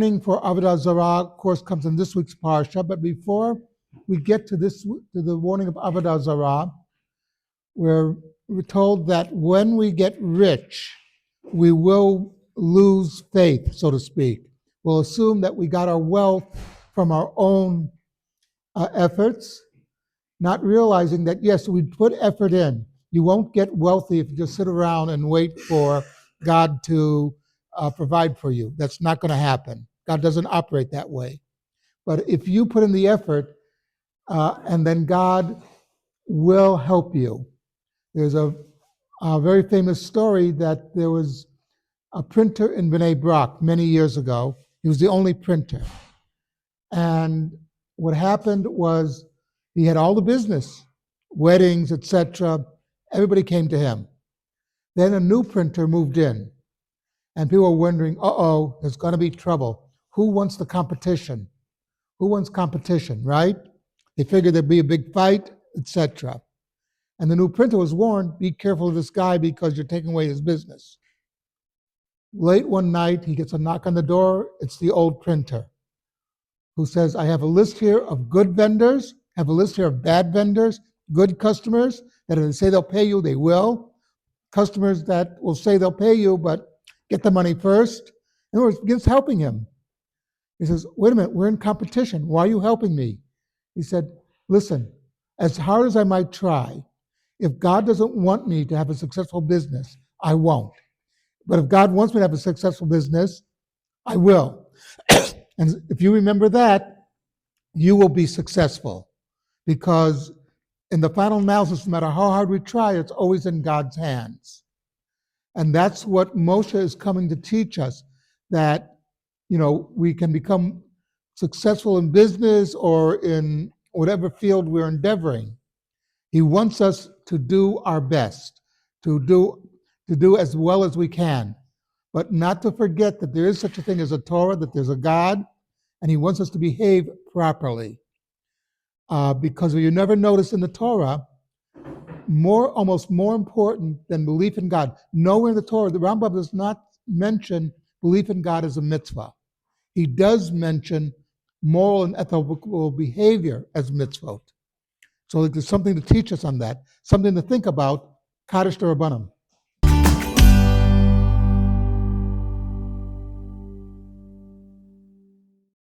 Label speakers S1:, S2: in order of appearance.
S1: warning for Avodah Zarah, of course, comes in this week's parsha. But before we get to the warning of Avodah Zarah, we're told that when we get rich, we will lose faith, so to speak. We'll assume that we got our wealth from our own efforts, not realizing that, yes, we put effort in. You won't get wealthy if you just sit around and wait for God to provide for you. That's not going to happen. God doesn't operate that way. But if you put in the effort, and then God will help you. There's a very famous story that there was a printer in Bnei Brak many years ago. He was the only printer. And what happened was he had all the business, weddings, etc. Everybody came to him. Then a new printer moved in, and people were wondering, there's going to be trouble. Who wants the competition? Who wants competition, right? They figured there'd be a big fight, etc. And the new printer was warned, be careful of this guy because you're taking away his business. Late one night, he gets a knock on the door. It's the old printer who says, I have a list here of good vendors, have a list here of bad vendors, good customers that if they say they'll pay you, they will. Customers that will say they'll pay you, but get the money first. In other words, begins helping him. He says, wait a minute, we're in competition. Why are you helping me? He said, listen, as hard as I might try, if God doesn't want me to have a successful business, I won't. But if God wants me to have a successful business, I will. And if you remember that, you will be successful. Because in the final analysis, no matter how hard we try, it's always in God's hands. And that's what Moshe is coming to teach us, that we can become successful in business or in whatever field we're endeavoring. He wants us to do our best, to do as well as we can, but not to forget that there is such a thing as a Torah, that there's a God, and he wants us to behave properly. Because you never notice in the Torah, almost more important than belief in God. Nowhere in the Torah, the Rambam does not mention belief in God as a mitzvah. He does mention moral and ethical behavior as mitzvot. So there's something to teach us on that, something to think about, Kaddish D'Rabbanan.